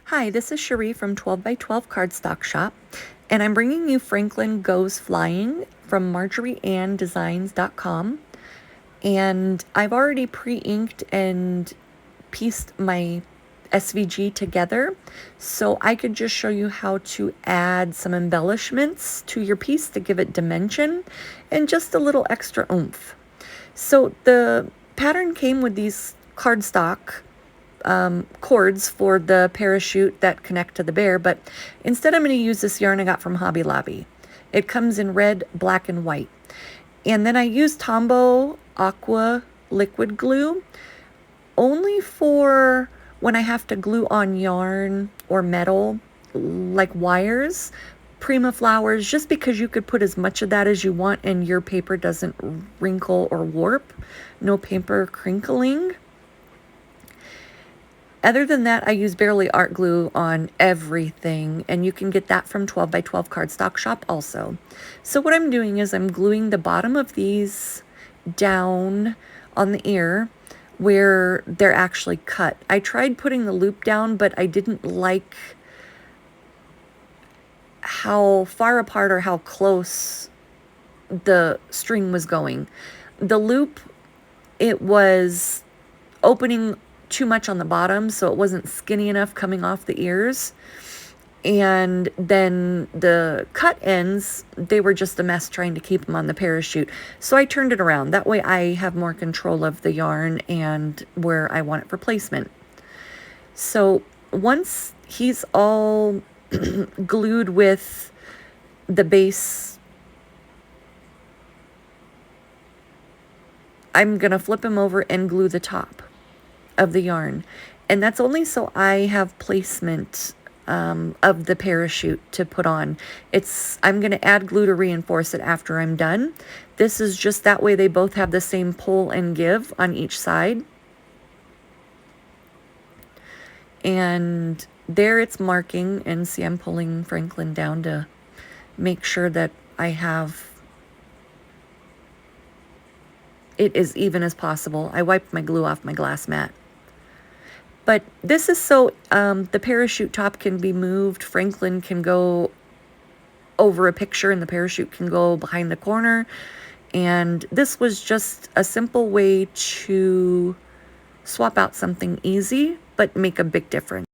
Hi, this is Cherie from 12 by 12 Cardstock Shop, and I'm bringing you Franklin Goes Flying from MarjorieAnnDesigns.com. And I've already pre-inked and pieced my SVG together, so I could just show you how to add some embellishments to your piece to give it dimension and just a little extra oomph. So the pattern came with these cardstock cords for the parachute that connect to the bear, but instead I'm going to use this yarn I got from Hobby Lobby. It comes in red, black, and white. And then I use Tombow Aqua liquid glue only for when I have to glue on yarn or metal like wires, Prima flowers, just because you could put as much of that as you want and your paper doesn't wrinkle or warp. No paper crinkling. Other than that, I use Barely Art Glue on everything, and you can get that from 12 by 12 Cardstock Shop also. So what I'm doing is I'm gluing the bottom of these down on the ear where they're actually cut. I tried putting the loop down, but I didn't like how far apart or how close the string was going. The loop, it was opening too much on the bottom, so it wasn't skinny enough coming off the ears. And then the cut ends, they were just a mess trying to keep them on the parachute. So I turned it around. That way I have more control of the yarn and where I want it for placement. So once he's all glued with the base, I'm gonna flip him over and glue the top of the yarn, and that's only so I have placement of the parachute to put on. I'm going to add glue to reinforce it after I'm done. This is just that way they both have the same pull and give on each side. And there it's marking, and see I'm pulling Franklin down to make sure that I have it as even as possible. I wiped my glue off my glass mat. But this is so the parachute top can be moved. Franklin can go over a picture and the parachute can go behind the corner. And this was just a simple way to swap out something easy, but make a big difference.